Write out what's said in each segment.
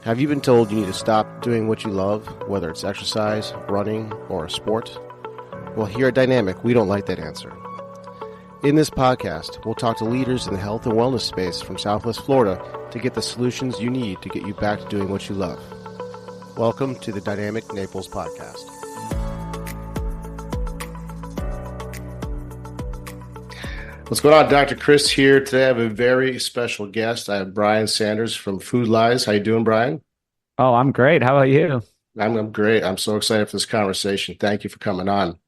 Have you been told you need to stop doing what you love, whether it's exercise, running, or a sport? Well, here at Dynamic, we don't like that answer. In this podcast, we'll talk to leaders in the health and wellness space from Southwest Florida to get the solutions you need to get you back to doing what you love. Welcome to the Dynamic Naples Podcast. What's going on? Dr. Chris here. Today I have a very special guest. I have Brian Sanders from Food Lies. How you doing, Brian? Oh, I'm great. How about you? I'm great. I'm so excited for this conversation. Thank you for coming on.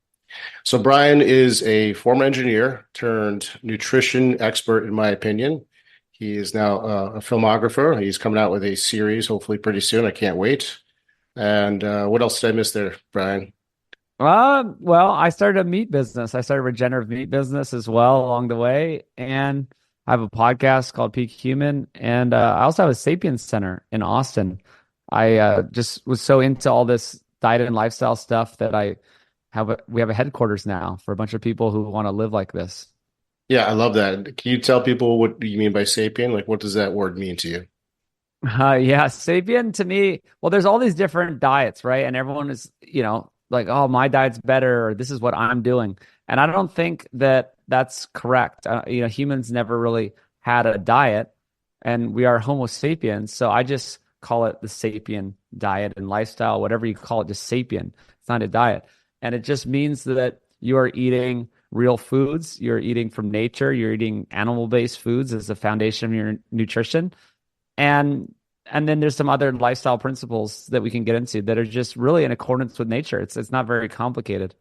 So Brian is a former engineer turned nutrition expert, in my opinion. He is now a filmographer. He's coming out with a series, hopefully pretty soon. I can't wait. And what else did I miss there, Brian? Well, I started a meat business. I started a regenerative meat business as well along the way. And I have a podcast called Peak Human. And I also have a Sapien Center in Austin. I just was so into all this diet and lifestyle stuff that we have a headquarters now for a bunch of people who want to live like this. Yeah, I love that. Can you tell people what you mean by sapien? Like, what does that word mean to you? Yeah, Sapien to me, well, there's all these different diets, right? And everyone is, like, oh, my diet's better, or this is what I'm doing. And I don't think that that's correct. Humans never really had a diet, and we are Homo sapiens. So I just call it the sapien diet and lifestyle, whatever you call it, just sapien. It's not a diet. And it just means that you are eating real foods. You're eating from nature. You're eating animal-based foods as the foundation of your nutrition. And then there's some other lifestyle principles that we can get into that are just really in accordance with nature. It's not very complicated.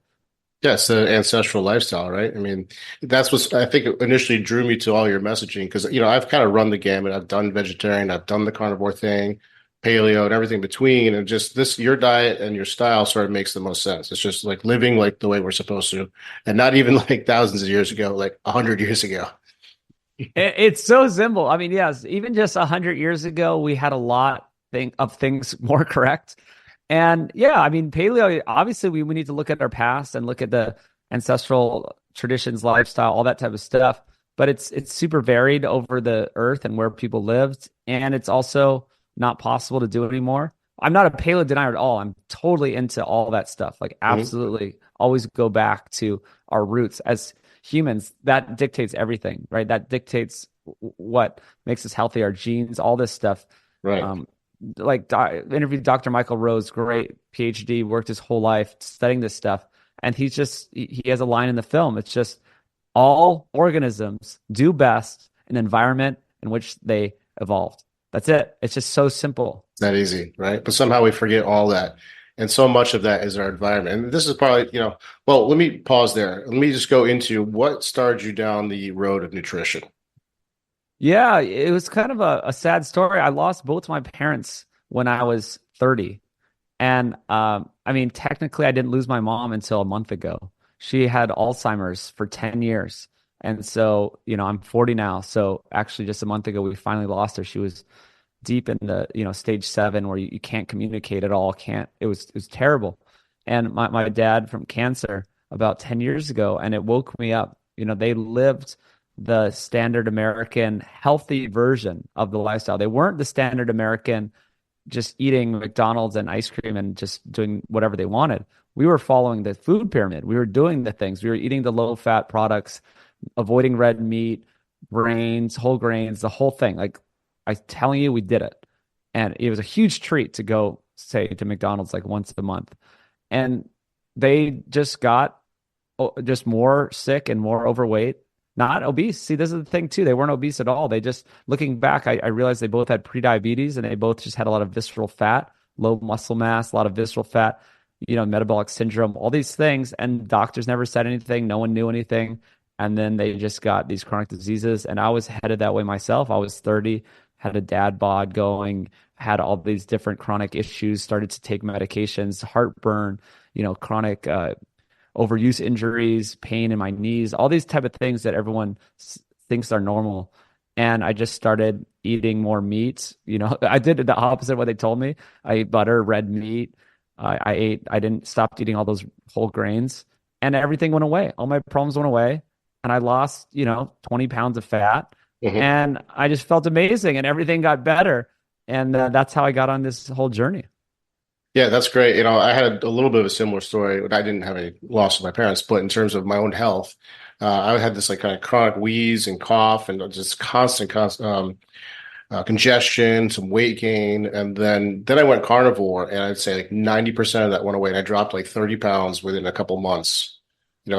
Yes, the ancestral lifestyle, right? I mean, that's what I think initially drew me to all your messaging because, I've kind of run the gamut. I've done vegetarian, I've done the carnivore thing, paleo and everything between. And just your diet and your style sort of makes the most sense. It's just like living like the way we're supposed to, and not even like thousands of years ago, like 100 years ago. It's so simple. I mean, yes, even just 100 years ago, we had a lot of things more correct. And yeah, I mean, paleo, obviously we need to look at our past and look at the ancestral traditions, lifestyle, all that type of stuff. But it's super varied over the earth and where people lived. And it's also not possible to do it anymore. I'm not a paleo denier at all. I'm totally into all that stuff. Like absolutely always go back to our roots as humans. That dictates everything, right? That dictates what makes us healthy, our genes, all this stuff. Right. Interviewed Dr. Michael Rose, great PhD, worked his whole life studying this stuff. And he has a line in the film. It's just all organisms do best in an environment in which they evolved. That's it. It's just so simple. It's that easy, right? But somehow we forget all that. And so much of that is our environment. And this is probably, well, let me pause there. Let me just go into what started you down the road of nutrition. Yeah, it was kind of a sad story. I lost both my parents when I was 30. And technically I didn't lose my mom until a month ago. She had Alzheimer's for 10 years. And so, I'm 40 now. So actually just a month ago, we finally lost her. She was deep in the, stage 7 where you can't communicate at all. It was terrible. And my dad from cancer about 10 years ago, and it woke me up. They lived the standard American healthy version of the lifestyle. They weren't the standard American just eating McDonald's and ice cream and just doing whatever they wanted. We were following the food pyramid. We were doing the things. We were eating the low fat products, avoiding red meat, grains, whole grains, the whole thing. Like I'm telling you, we did it. And it was a huge treat to go, say, to McDonald's like once a month. And they just got just more sick and more overweight, not obese. See, this is the thing too. They weren't obese at all. They just, looking back, I realized they both had prediabetes and they both just had a lot of visceral fat, low muscle mass, a lot of visceral fat, metabolic syndrome, all these things. And doctors never said anything. No one knew anything. And then they just got these chronic diseases. And I was headed that way myself. I was 30, had a dad bod going, had all these different chronic issues, started to take medications, heartburn, chronic overuse injuries, pain in my knees, all these type of things that everyone thinks are normal. And I just started eating more meat. I did the opposite of what they told me. I ate butter, red meat. I didn't stop eating all those whole grains, and everything went away. All my problems went away. And I lost, 20 pounds of fat, and I just felt amazing and everything got better. And that's how I got on this whole journey. Yeah, that's great. I had a little bit of a similar story. I didn't have any loss of my parents, but in terms of my own health, I had this like kind of chronic wheeze and cough and just constant congestion, some weight gain, and then I went carnivore, and I'd say like 90% of that went away, and I dropped like 30 pounds within a couple months.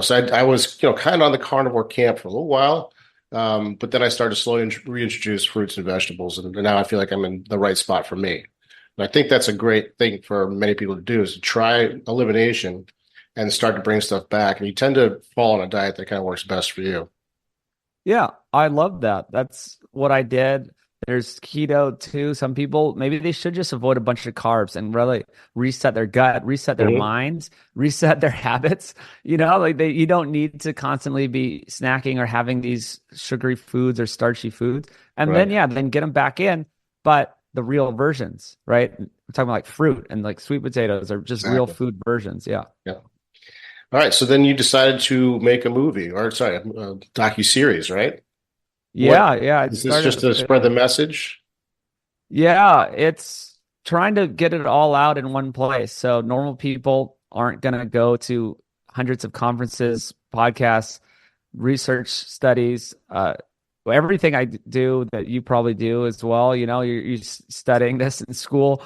So I was kind of on the carnivore camp for a little while, but then I started to slowly reintroduce fruits and vegetables, and now I feel like I'm in the right spot for me. And I think that's a great thing for many people to do is to try elimination and start to bring stuff back. And you tend to fall on a diet that kind of works best for you. Yeah, I love that. That's what I did. There's keto too. Some people, maybe they should just avoid a bunch of carbs and really reset their gut, reset their Hmm. minds, reset their habits. Like you don't need to constantly be snacking or having these sugary foods or starchy foods. And then, Right. yeah, then get them back in, but the real versions, right? We're talking about like fruit and like sweet potatoes or just real Exactly. food versions. Yeah. Yeah. All right. So then you decided to make a movie, or sorry, a docu-series, right? What Yeah. Yeah. It is this just to started. spread the message? Yeah, it's trying to get it all out in one place. So normal people aren't going to go to hundreds of conferences, podcasts, research studies, everything I do that you probably do as well. You're studying this in school.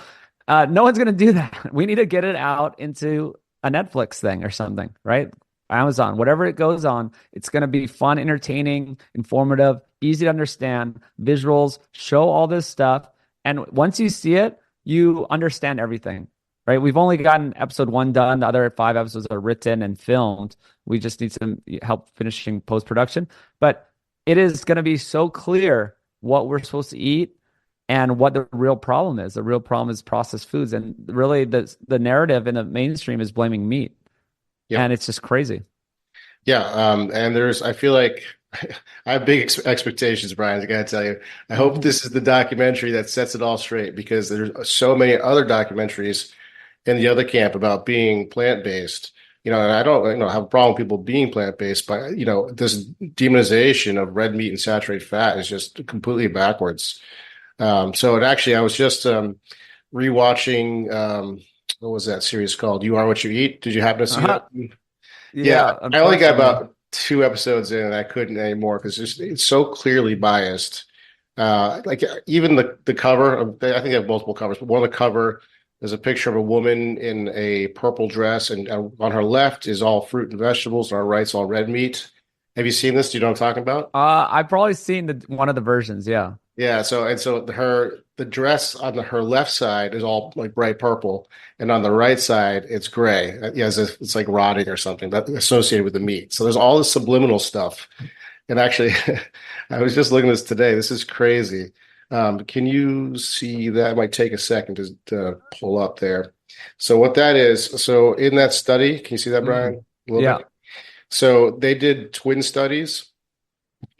No one's going to do that. We need to get it out into a Netflix thing or something, right? Amazon, whatever it goes on, it's going to be fun, entertaining, informative, easy to understand, visuals, show all this stuff. And once you see it, you understand everything, right? We've only gotten episode one done. The other five episodes are written and filmed. We just need some help finishing post production. But it is going to be so clear what we're supposed to eat and what the real problem is. The real problem is processed foods. And really, the narrative in the mainstream is blaming meat. Yep. And it's just crazy. Yeah. And I feel like I have big expectations, Brian. I gotta tell you, I hope Mhm. this is the documentary that sets it all straight because there's so many other documentaries in the other camp about being plant-based. And I don't, have a problem with people being plant-based, but this demonization of red meat and saturated fat is just completely backwards. So I was just rewatching what was that series called? You Are What You Eat. Did you happen to see Uh-huh. that? Yeah, Yeah, I only got unfortunately. about two episodes in, and I couldn't anymore because it's so clearly biased. Like even the cover I think they have multiple covers, but one of the cover there's a picture of a woman in a purple dress, and on her left is all fruit and vegetables, and on her right's all red meat. Have you seen this? Do you know what I'm talking about? I've probably seen one of the versions. Yeah. Yeah, so the dress on her left side is all like bright purple, and on the right side it's gray. Yeah, it's like rotting or something that associated with the meat. So there's all this subliminal stuff. And actually, I was just looking at this today. This is crazy. Can you see that? It might take a second to pull up there. So what that is, so in that study, can you see that, Hmm. Brian? A little Yeah. bit. So they did twin studies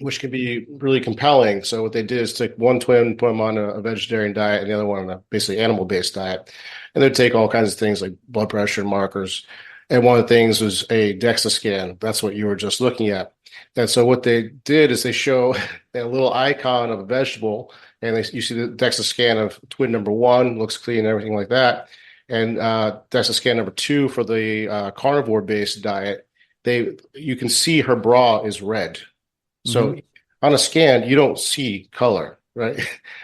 which can be really compelling. So what they did is take one twin, put them on a vegetarian diet, and the other one on a basically animal-based diet, and they'd take all kinds of things like blood pressure markers. And one of the things was a DEXA scan. That's what you were just looking at. And so what they did is they show a little icon of a vegetable, and you see the DEXA scan of twin number one, looks clean and everything like that. And DEXA scan number two for the carnivore-based diet, you can see her bra is red. So Hmm. on a scan, you don't see color, right?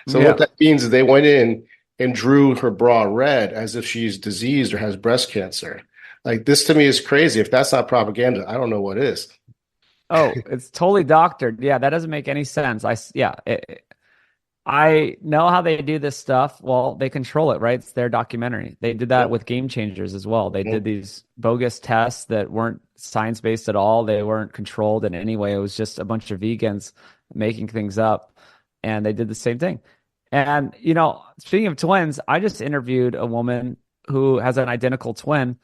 So what Yeah. that means is they went in and drew her bra red as if she's diseased or has breast cancer. Like this to me is crazy. If that's not propaganda, I don't know what is. Oh, it's totally doctored. Yeah, that doesn't make any sense. Yeah, I know how they do this stuff. Well, they control it, right? It's their documentary. They did that Yep. with Game Changers as well. They did Yep. these bogus tests that weren't science-based at all. They weren't controlled in any way. It was just a bunch of vegans making things up, and they did the same thing. And, speaking of twins, I just interviewed a woman who has an identical twin.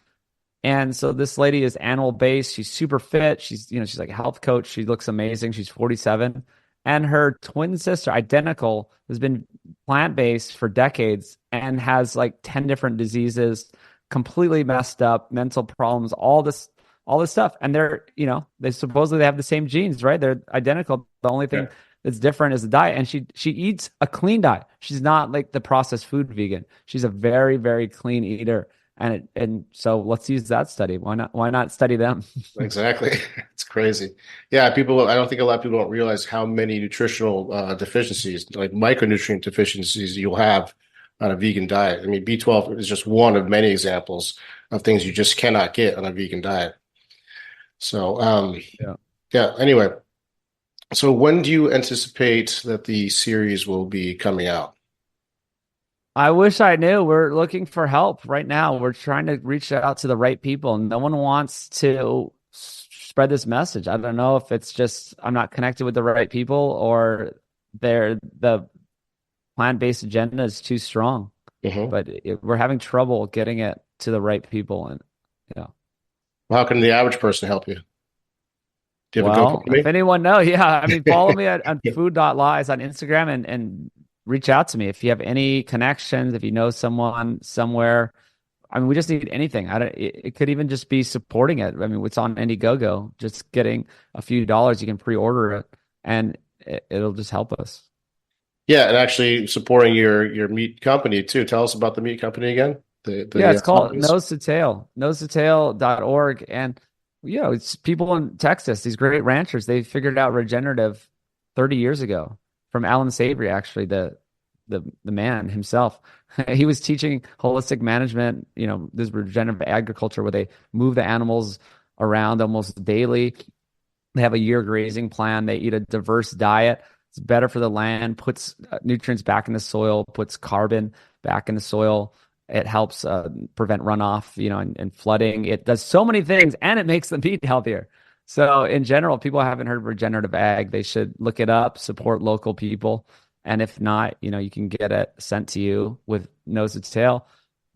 And so this lady is animal based. She's super fit. She's like a health coach. She looks amazing. She's 47. And her twin sister, identical, has been plant based for decades and has like 10 different diseases, completely messed up, mental problems, all this stuff. And they supposedly they have the same genes, right? They're identical. The only Yeah. thing that's different is the diet. And she eats a clean diet. She's not like the processed food vegan. She's a very, very clean eater. And so let's use that study. Why not study them? Exactly. It's crazy. Yeah, I don't think a lot of people don't realize how many nutritional deficiencies, like micronutrient deficiencies, you'll have on a vegan diet. I mean, B12 is just one of many examples of things you just cannot get on a vegan diet. So, Yeah. yeah, anyway, so when do you anticipate that the series will be coming out? I wish I knew. We're looking for help right now. We're trying to reach out to the right people. No one wants to spread this message. I don't know if it's just I'm not connected with the right people or the plant-based agenda is too strong. Hmm. But we're having trouble getting it to the right people. And yeah. How can the average person help you? Do you have a Well, if GoFundMe? anyone knows, yeah, I mean, follow me on food.lies on Instagram and reach out to me if you have any connections, if you know someone somewhere. I mean, we just need anything. I don't, it could even just be supporting it. I mean, it's on Indiegogo, just getting a few dollars, you can pre-order it and it'll just help us. Yeah, and actually supporting your meat company too. Tell us about the meat company again. Yeah, it's called companies. nose to tail, nosetatail.org. And, it's people in Texas, these great ranchers, they figured out regenerative 30 years ago from Alan Savory, actually, the man himself. He was teaching holistic management, this regenerative agriculture where they move the animals around almost daily. They have a year grazing plan. They eat a diverse diet. It's better for the land, puts nutrients back in the soil, puts carbon back in the soil. It helps prevent runoff, and flooding. It does so many things, and it makes the meat healthier. So in general, if people haven't heard of regenerative ag, they should look it up, support local people. And if not, you can get it sent to you with nose to tail.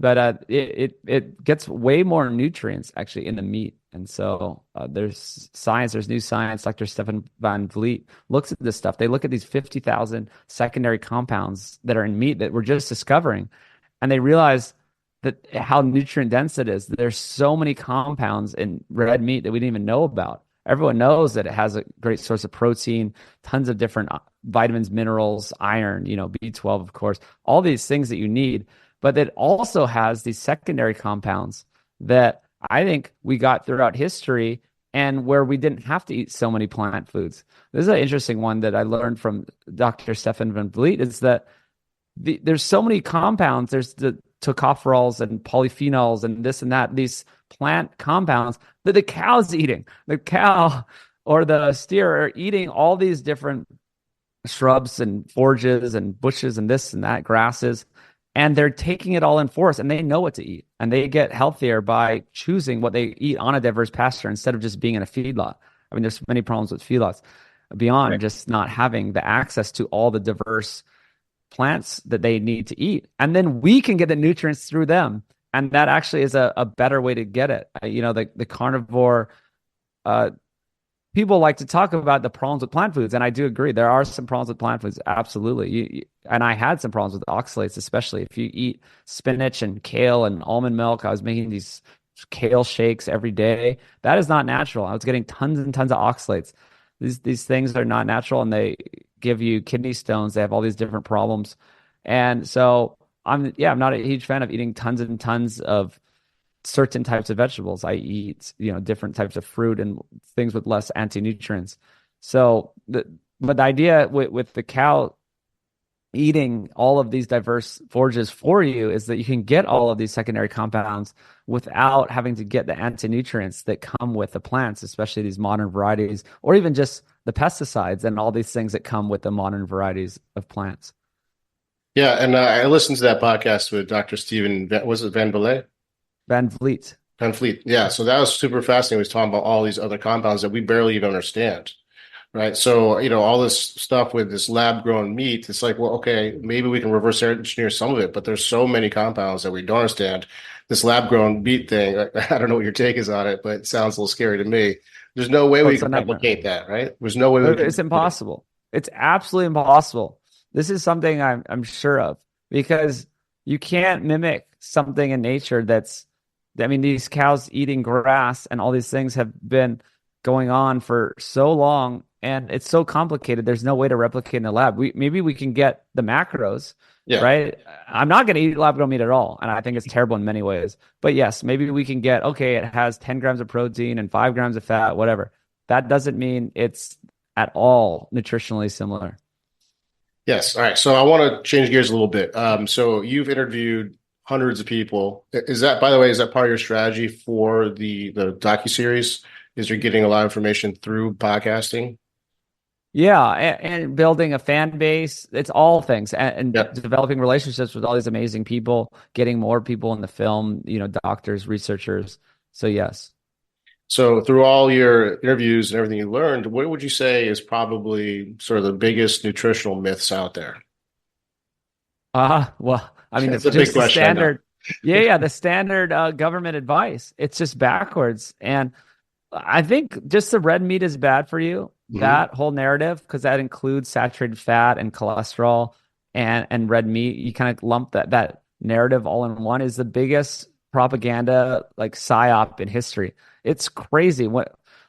But it gets way more nutrients actually in the meat. And so there's science, there's new science. Dr. Stefan van Vliet looks at this stuff. They look at these 50,000 secondary compounds that are in meat that we're just discovering. And they realize that how nutrient dense it is. There's so many compounds in red meat that we didn't even know about. Everyone knows that it has a great source of protein, tons of different vitamins, minerals, iron, B12, of course, all these things that you need. But it also has these secondary compounds that I think we got throughout history and where we didn't have to eat so many plant foods. This is an interesting one that I learned from Dr. Stefan van Vliet is that there's so many compounds. There's the tocopherols and polyphenols and this and that, these plant compounds that the cow's eating. The cow or the steer are eating all these different shrubs and forages and bushes and this and that, grasses, and they're taking it all in force and they know what to eat. And they get healthier by choosing what they eat on a diverse pasture instead of just being in a feedlot. I mean, there's many problems with feedlots beyond just not having the access to all the diverse plants that they need to eat. And then we can get the nutrients through them. And that actually is a better way to get it. The carnivore, people like to talk about the problems with plant foods. And I do agree. There are some problems with plant foods. Absolutely. And I had some problems with oxalates, especially if you eat spinach and kale and almond milk. I was making these kale shakes every day. That is not natural. I was getting tons and tons of oxalates. These things are not natural and they give you kidney stones. They have all these different problems. And so I'm not a huge fan of eating tons and tons of certain types of vegetables. I eat, different types of fruit and things with less anti-nutrients. So but the idea with the cow eating all of these diverse forages for you is that you can get all of these secondary compounds without having to get the anti-nutrients that come with the plants, especially these modern varieties, or even just the pesticides and all these things that come with the modern varieties of plants. Yeah, and I listened to that podcast with Dr. Stephen, was it Van Vliet? Van Vliet. Van Fleet. Yeah, so that was super fascinating. He was talking about all these other compounds that we barely even understand. Right. So, all this stuff with this lab grown meat, it's like, well, okay, maybe we can reverse engineer some of it, but there's so many compounds that we don't understand. This lab grown meat thing, I don't know what your take is on it, but it sounds a little scary to me. There's no way we It's a can nightmare. replicate that, right? There's no way we can. It's impossible. It's absolutely impossible. This is something I'm sure of because you can't mimic something in nature these cows eating grass and all these things have been going on for so long. and it's so complicated. There's no way to replicate in the lab. Maybe we can get the macros, Yeah. right? I'm not going to eat lab grown meat at all, and I think it's terrible in many ways. But yes, maybe we can get, okay, it has 10 grams of protein and 5 grams of fat, whatever. That doesn't mean it's at all nutritionally similar. Yes. All right. So I want to change gears a little bit. So you've interviewed hundreds of people. Is that, by the way, is that part of your strategy for the docuseries? Is you're getting a lot of information through podcasting? Yeah, and building a fan base, it's all things, and Yeah. developing relationships with all these amazing people, getting more people in the film, doctors, researchers. So yes. So through all your interviews and everything you learned, what would you say is probably sort of the biggest nutritional myths out there? Well, I mean, It's a big just the question, I know. standard, yeah, the standard government advice. It's just backwards. And I think just the red meat is bad for you, Hmm. that whole narrative, because that includes saturated fat and cholesterol and red meat. You kind of lump that narrative all in one is the biggest propaganda like psyop in history. It's crazy. When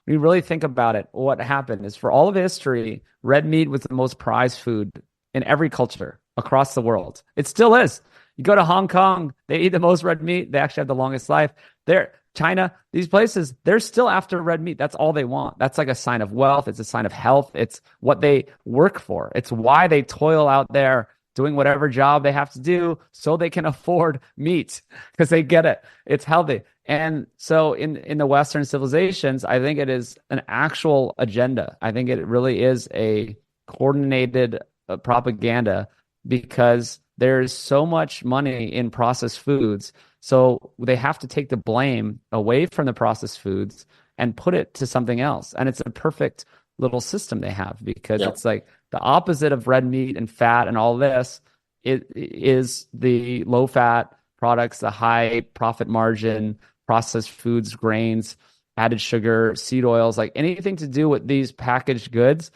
you really think about it, what happened is for all of history, red meat was the most prized food in every culture across the world. It still is. You go to Hong Kong, they eat the most red meat. They actually have the longest life. There, China, these places, they're still after red meat. That's all they want. That's like a sign of wealth. It's a sign of health. It's what they work for. It's why they toil out there doing whatever job they have to do so they can afford meat because they get it. It's healthy. And so in the Western civilizations, I think it is an actual agenda. I think it really is a coordinated propaganda because there's so much money in processed foods. So they have to take the blame away from the processed foods and put it to something else. And it's a perfect little system they have because Yeah. it's like the opposite of red meat and fat and all this. It is the low fat products, the high profit margin, processed foods, grains, added sugar, seed oils, like anything to do with these packaged goods.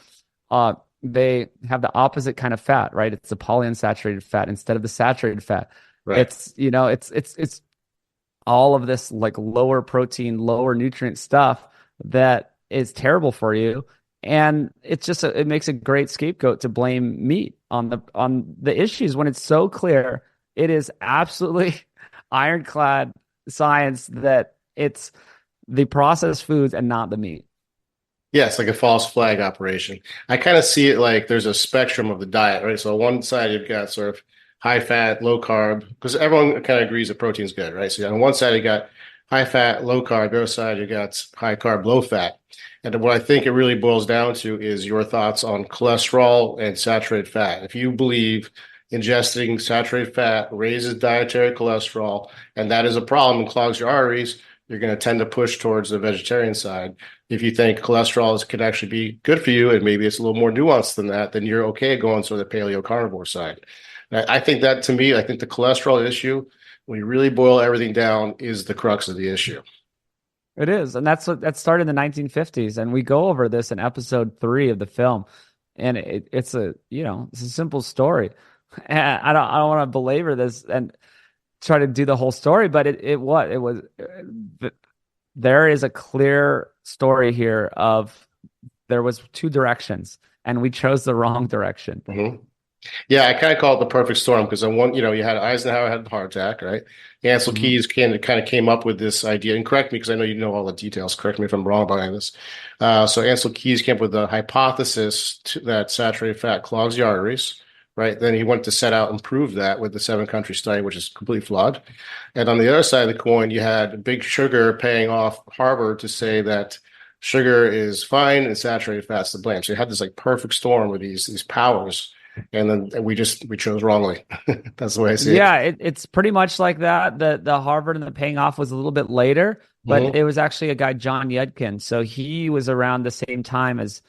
They have the opposite kind of fat, right? It's the polyunsaturated fat instead of the saturated fat. Right. It's all of this like lower protein, lower nutrient stuff that is terrible for you. And it's just it makes a great scapegoat to blame meat on the issues when it's so clear it is absolutely ironclad science that it's the processed foods and not the meat. Yeah, it's like a false flag operation. I kind of see it like there's a spectrum of the diet, right? So on one side you've got sort of high fat, low carb, because everyone kind of agrees that protein's good, right? So on one side you got high fat, low carb. The other side you got high carb, low fat. And what I think it really boils down to is your thoughts on cholesterol and saturated fat. If you believe ingesting saturated fat raises dietary cholesterol, and that is a problem and clogs your arteries, you're going to tend to push towards the vegetarian side. If you think could actually be good for you, and maybe it's a little more nuanced than that, then you're okay going sort of the paleo carnivore side. And I think that to me, I think the cholesterol issue, when you really boil everything down, is the crux of the issue. It is, and that started in the 1950s, and we go over this in episode 3 of the film, and it's a simple story. And I don't want to belabor this and try to do the whole story, but there is a clear story here of there was two directions, and we chose the wrong direction. Mhm. Yeah, I kind of call it the perfect storm because on one, you had Eisenhower had a heart attack, right? Ansel Mhm. Keys kind of came up with this idea, and correct me because I know you know all the details. Correct me if I'm wrong about this. So Ansel Keys came up with the hypothesis that saturated fat clogs the arteries, right? Then he went to set out and prove that with the 7 country study, which is completely flawed. And on the other side of the coin, you had Big Sugar paying off Harvard to say that sugar is fine and saturated fat's to blame. So you had this like perfect storm with these powers, and then we chose wrongly. That's the way I see it. Yeah, it's pretty much like that. The Harvard and the paying off was a little bit later, but Hmm. it was actually a guy, John Yudkin. So he was around the same time as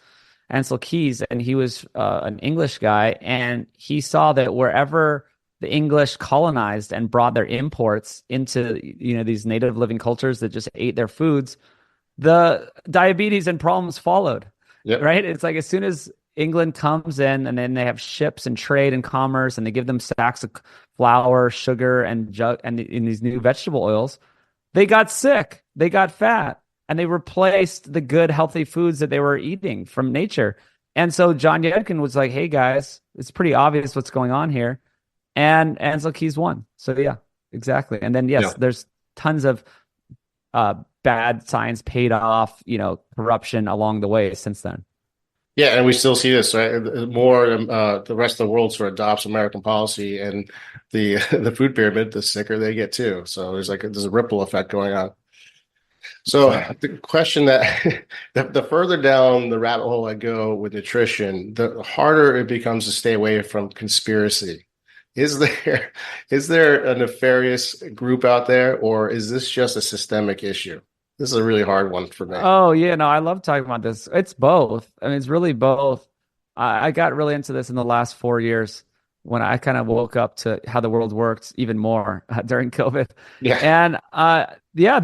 Ansel Keys, and he was an English guy, and he saw that wherever the English colonized and brought their imports into these native living cultures that just ate their foods, the diabetes and problems followed. Yep. Right? It's like as soon as England comes in, and then they have ships and trade and commerce, and they give them sacks of flour, sugar, and in these new vegetable oils. They got sick. They got fat. and they replaced the good, healthy foods that they were eating from nature. And so John Yudkin was like, "Hey guys, it's pretty obvious what's going on here," and so he's won. So yeah, exactly. And then Yeah. yes, there's tons of bad science paid off, corruption along the way since then. Yeah, and we still see this, right? More the rest of the world sort of adopts American policy, and the the food pyramid, the sicker they get too. So there's a ripple effect going on. So Exactly. the question that the further down the rabbit hole I go with nutrition, the harder it becomes to stay away from conspiracy. Is there is there a nefarious group out there, or is this just a systemic issue? This is a really hard one for me. Oh yeah, no, I love talking about this. It's both. I mean, it's really both. I got really into this in the last 4 years when I kind of woke up to how the world works even more during COVID. Yeah. And yeah,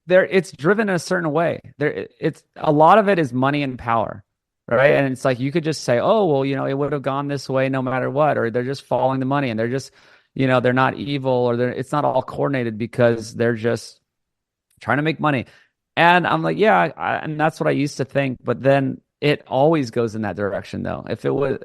it's driven in a certain way. It's a lot of it is money and power, right? And it's like you could just say, oh, well, it would have gone this way no matter what, or they're just following the money and they're just, they're not evil, or it's not all coordinated because they're just trying to make money. And I'm like, yeah, and that's what I used to think. But then it always goes in that direction, though. If it was,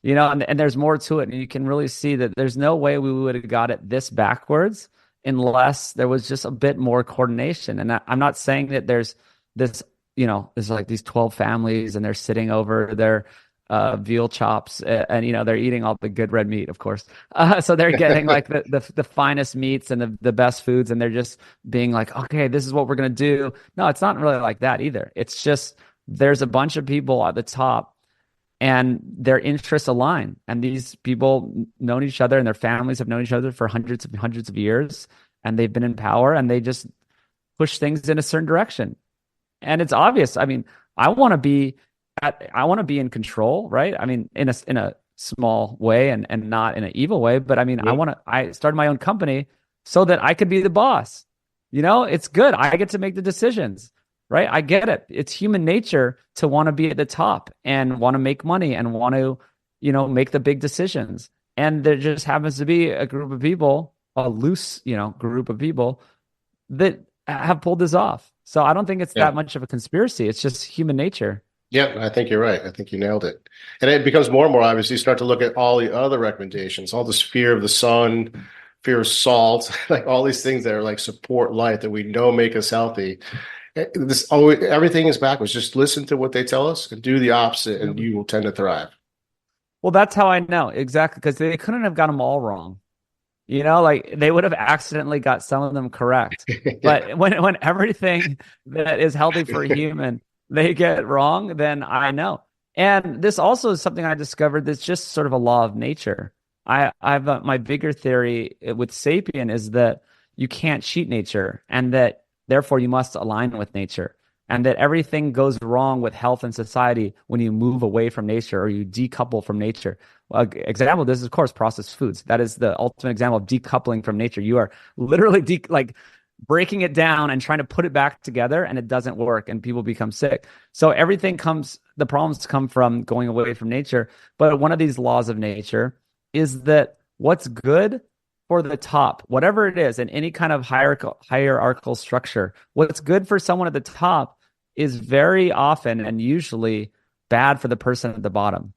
and there's more to it. And you can really see that there's no way we would have got it this backwards unless there was just a bit more coordination. And I'm not saying that there's this, there's like these 12 families and they're sitting over their veal chops, and they're eating all the good red meat, of course. So they're getting like the finest meats and the best foods, and they're just being like, okay, this is what we're gonna do. No, it's not really like that either. It's just there's a bunch of people at the top, and their interests align, and these people know each other, and their families have known each other for hundreds of years, and they've been in power, and they just push things in a certain direction. And it's obvious. I mean, I want to be I want to be in control, right? I mean, in a small way and not in an evil way, but I mean, I started my own company so that I could be the boss. It's good. I get to make the decisions, right? I get it. It's human nature to want to be at the top and want to make money and want to, make the big decisions. And there just happens to be a group of people, a loose, group of people that have pulled this off. So I don't think it's Yeah. that much of a conspiracy. It's just human nature. Yeah, I think you're right. I think you nailed it. And it becomes more and more obvious. You start to look at all the other recommendations, all this fear of the sun, fear of salt, like all these things that are like support life that we know make us healthy. Everything is backwards. Just listen to what they tell us and do the opposite, and you will tend to thrive. Well, that's how I know exactly, because they couldn't have got them all wrong. Like they would have accidentally got some of them correct. Yeah. But when everything that is healthy for a human they get wrong, then I know. And this also is something I discovered that's just sort of a law of nature. I've my bigger theory with Sapien is that you can't cheat nature, and that therefore you must align with nature, and that everything goes wrong with health and society when you move away from nature or you decouple from nature. Example, this is of course processed foods. That is the ultimate example of decoupling from nature. You are literally like breaking it down and trying to put it back together, and it doesn't work, and people become sick. So the problems come from going away from nature. But one of these laws of nature is that what's good for the top, whatever it is, in any kind of hierarchical structure, what's good for someone at the top is very often and usually bad for the person at the bottom.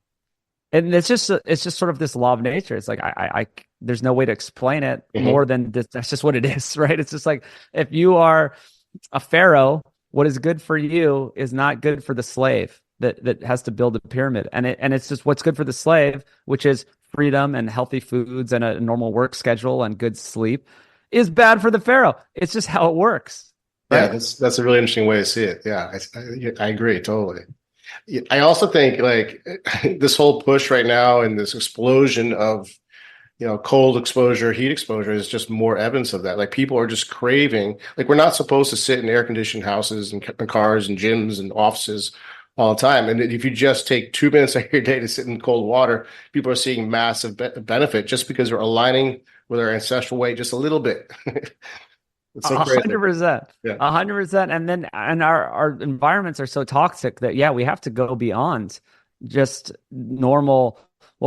And it's just sort of this law of nature. It's like I there's no way to explain it more than this. That's just what it is, right? It's just like if you are a pharaoh, what is good for you is not good for the slave that has to build a pyramid. And it's just what's good for the slave, which is freedom and healthy foods and a normal work schedule and good sleep, is bad for the pharaoh. It's just how it works. Yeah, Right? that's a really interesting way to see it. Yeah, I agree totally. I also think like this whole push right now and this explosion of cold exposure, heat exposure is just more evidence of that. Like people are just craving, like we're not supposed to sit in air conditioned houses and cars and gyms and offices all the time. And if you just take 2 minutes out of your day to sit in cold water, people are seeing massive benefit just because they're aligning with our ancestral way just a little bit. It's so A crazy. hundred percent, Yeah. 100%. And our environments are so toxic that yeah, we have to go beyond just normal.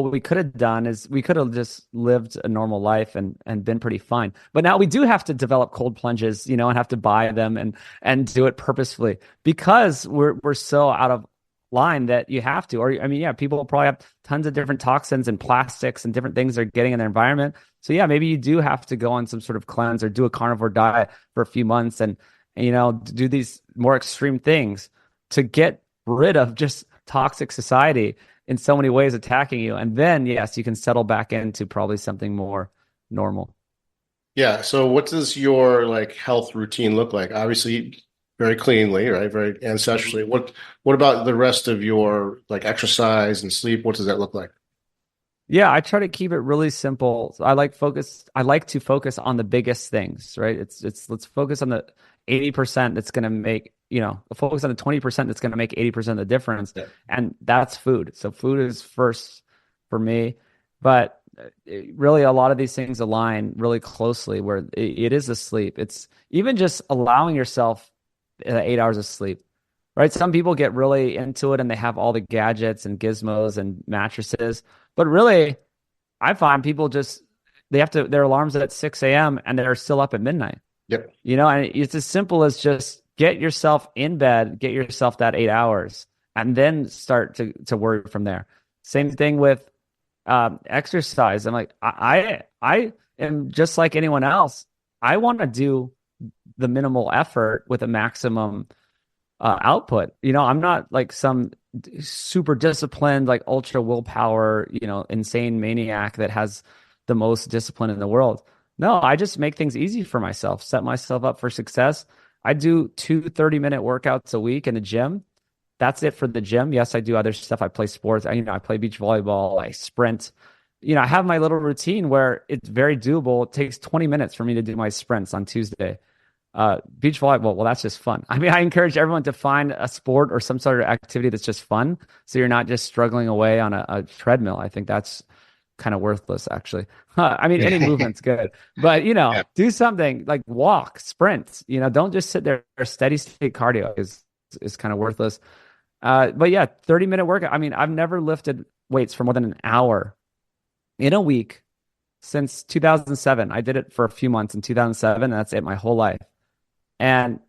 what we could have done is we could have just lived a normal life and been pretty fine. But now we do have to develop cold plunges, and have to buy them and do it purposefully because we're so out of line that you have to. Or I mean, yeah, people probably have tons of different toxins and plastics and different things they're getting in their environment. So yeah, maybe you do have to go on some sort of cleanse or do a carnivore diet for a few months and do these more extreme things to get rid of just toxic society in so many ways attacking you. And then, yes, you can settle back into probably something more normal. Yeah. So what does your like health routine look like? Obviously, very cleanly, right? Very ancestrally. What about the rest of your like exercise and sleep? What does that look like? Yeah, I try to keep it really simple. I like to focus on the biggest things, right? It's let's focus on the 80% that's going to make, focus on the 20% that's going to make 80% of the difference. Yeah. And that's food. So food is first for me, but really a lot of these things align really closely where it is the sleep. It's even just allowing yourself 8 hours of sleep. Right? Some people get really into it and they have all the gadgets and gizmos and mattresses. But really, I find people just they have to their alarms at 6 a.m. and they're still up at midnight. Yep. And it's as simple as just get yourself in bed, get yourself that 8 hours, and then start to worry from there. Same thing with exercise. I'm like, I am just like anyone else. I want to do the minimal effort with a maximum output. I'm not like some super disciplined, like ultra willpower, insane maniac that has the most discipline in the world. No, I just make things easy for myself, set myself up for success. I do 2 30-minute workouts a week in the gym. That's it for the gym. Yes, I do other stuff. I play sports. I play beach volleyball. I sprint. I have my little routine where it's very doable. It takes 20 minutes for me to do my sprints on Tuesday. Beach volleyball, well, that's just fun. I mean, I encourage everyone to find a sport or some sort of activity that's just fun. So you're not just struggling away on a treadmill. I think that's kind of worthless, actually. I mean, any movement's good, but Yeah. do something like walk, sprint, don't just sit there. Steady state cardio is kind of worthless. But yeah, 30-minute workout. I mean, I've never lifted weights for more than an hour in a week since 2007. I did it for a few months in 2007, and that's it my whole life. And,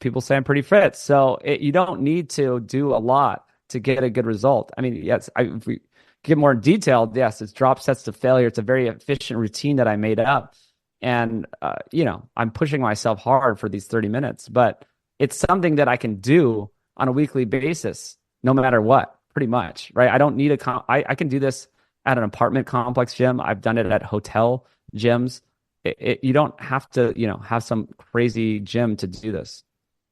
people say I'm pretty fit. So you don't need to do a lot to get a good result. I mean, yes, if we get more detailed, yes, it's drop sets to failure. It's a very efficient routine that I made up. And, I'm pushing myself hard for these 30 minutes, but it's something that I can do on a weekly basis, no matter what, pretty much, right? I don't need I can do this at an apartment complex gym. I've done it at hotel gyms. You don't have to, have some crazy gym to do this.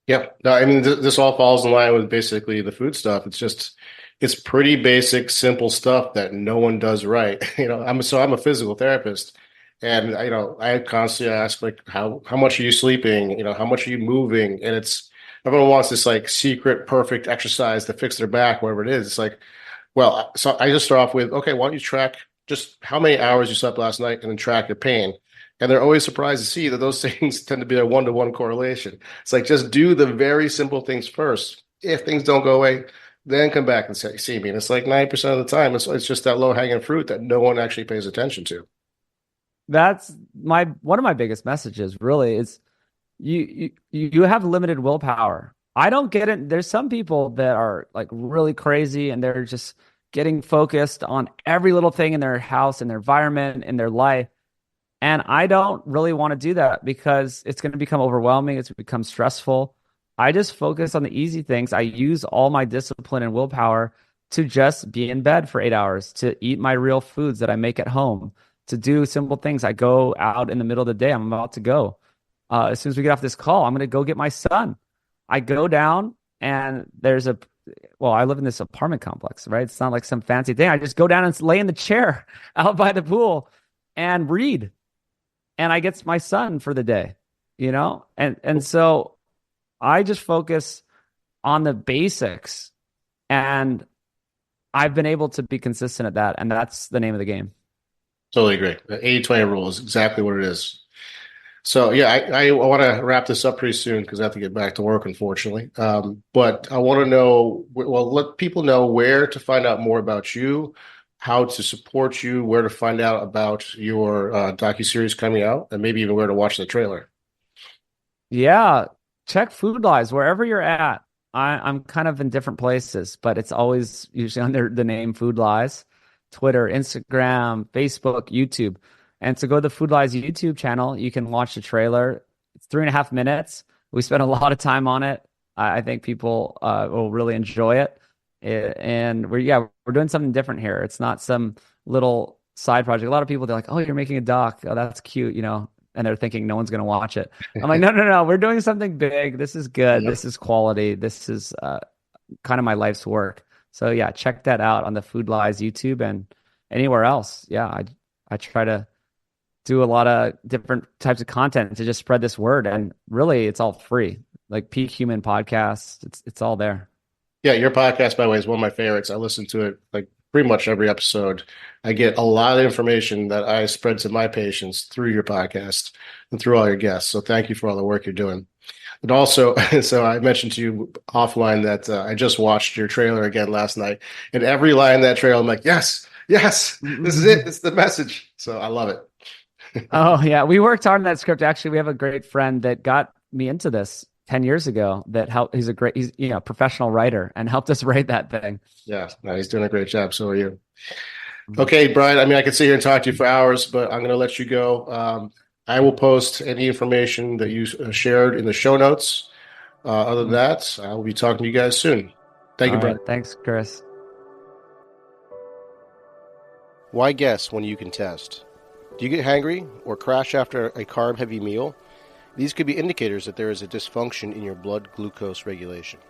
Yeah. No, I mean, this all falls in line with basically the food stuff. It's pretty basic, simple stuff that no one does right. I'm a physical therapist, and I constantly ask like, how much are you sleeping? How much are you moving? And everyone wants this like secret perfect exercise to fix their back, whatever it is. It's like, well, so I just start off with, okay, why don't you track just how many hours you slept last night and then track your pain. And they're always surprised to see that those things tend to be a one-to-one correlation. It's like just do the very simple things first. If things don't go away, then come back and see me. And it's like 90% of the time, it's just that low-hanging fruit that no one actually pays attention to. That's one of my biggest messages, really, is you have limited willpower. I don't get it. There's some people that are like really crazy and they're just getting focused on every little thing in their house, in their environment, in their life. And I don't really want to do that because it's going to become overwhelming. It's become stressful. I just focus on the easy things. I use all my discipline and willpower to just be in bed for 8 hours, to eat my real foods that I make at home, to do simple things. I go out in the middle of the day. I'm about to go. As soon as we get off this call, I'm going to go get my son. I go down and I live in this apartment complex, right? It's not like some fancy thing. I just go down and lay in the chair out by the pool and read. And I get my son for the day, and so I just focus on the basics, and I've been able to be consistent at that. And that's the name of the game. Totally agree. The 80-20 rule is exactly what it is. So yeah, I want to wrap this up pretty soon because I have to get back to work, unfortunately. But I want to know, well, let people know where to find out more about you, how to support you, where to find out about your docuseries coming out, and maybe even where to watch the trailer. Yeah, check Food Lies wherever you're at. I'm kind of in different places, but it's always usually under the name Food Lies. Twitter, Instagram, Facebook, YouTube. And to go to the Food Lies YouTube channel, you can watch the trailer. It's 3.5 minutes. We spent a lot of time on it. I think people will really enjoy it. And we're doing something different here. It's not some little side project. A lot of people, they're like, "Oh, you're making a doc. Oh, that's cute," and they're thinking no one's going to watch it. I'm like, no, no, no. We're doing something big. This is good. Yep. This is quality. This is kind of my life's work. So yeah, check that out on the Food Lies YouTube and anywhere else. Yeah, I try to do a lot of different types of content to just spread this word, and really, it's all free. Like Peak Human Podcast, it's all there. Yeah, your podcast, by the way, is one of my favorites. I listen to it like pretty much every episode. I get a lot of information that I spread to my patients through your podcast and through all your guests. So thank you for all the work you're doing. And also, so I mentioned to you offline that I just watched your trailer again last night, and every line in that trailer, I'm like, yes, yes, this is it. It's the message. So I love it. Oh yeah, we worked hard on that script. Actually, we have a great friend that got me into this 10 years ago that helped. He's a professional writer and helped us write that thing. Yeah, no, he's doing a great job. So are you. Okay, Brian, I mean, I could sit here and talk to you for hours, but I'm going to let you go. I will post any information that you shared in the show notes. Other than that, I will be talking to you guys soon. Thank you, Brian. Thanks, Chris. Why guess when you can test? Do you get hangry or crash after a carb-heavy meal? These could be indicators that there is a dysfunction in your blood glucose regulation.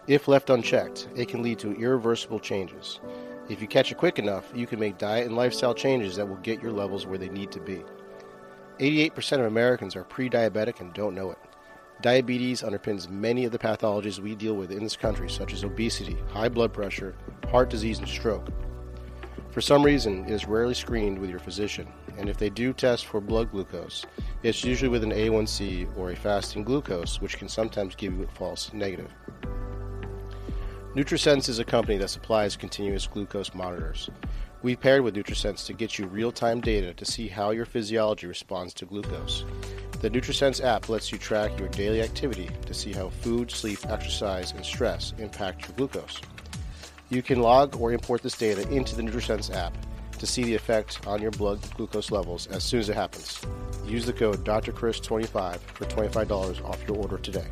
If left unchecked, it can lead to irreversible changes. If you catch it quick enough, you can make diet and lifestyle changes that will get your levels where they need to be. 88% of Americans are pre-diabetic and don't know it. Diabetes underpins many of the pathologies we deal with in this country, such as obesity, high blood pressure, heart disease, and stroke. For some reason, it is rarely screened with your physician, and if they do test for blood glucose, it's usually with an A1C or a fasting glucose, which can sometimes give you a false negative. NutriSense is a company that supplies continuous glucose monitors. We paired with NutriSense to get you real-time data to see how your physiology responds to glucose. The NutriSense app lets you track your daily activity to see how food, sleep, exercise, and stress impact your glucose. You can log or import this data into the NutriSense app to see the effect on your blood glucose levels as soon as it happens. Use the code DrChris25 for $25 off your order today.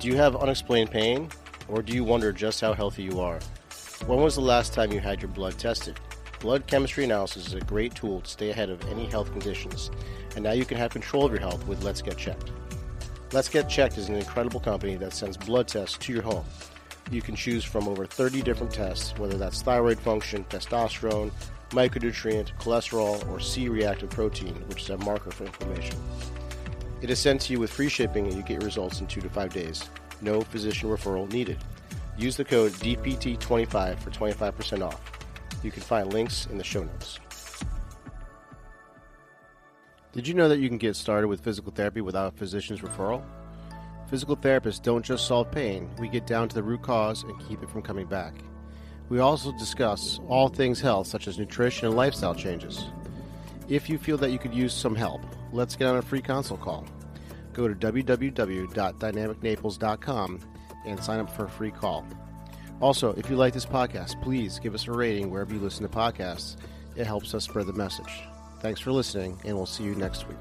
Do you have unexplained pain, or do you wonder just how healthy you are? When was the last time you had your blood tested? Blood chemistry analysis is a great tool to stay ahead of any health conditions, and now you can have control of your health with Let's Get Checked. Let's Get Checked is an incredible company that sends blood tests to your home. You can choose from over 30 different tests, whether that's thyroid function, testosterone, micronutrient, cholesterol, or C-reactive protein, which is a marker for inflammation. It is sent to you with free shipping, and you get your results in 2 to 5 days. No physician referral needed. Use the code DPT25 for 25% off. You can find links in the show notes. Did you know that you can get started with physical therapy without a physician's referral? Physical therapists don't just solve pain, we get down to the root cause and keep it from coming back. We also discuss all things health, such as nutrition and lifestyle changes. If you feel that you could use some help, let's get on a free consult call. Go to www.dynamicnaples.com and sign up for a free call. Also, if you like this podcast, please give us a rating wherever you listen to podcasts. It helps us spread the message. Thanks for listening, and we'll see you next week.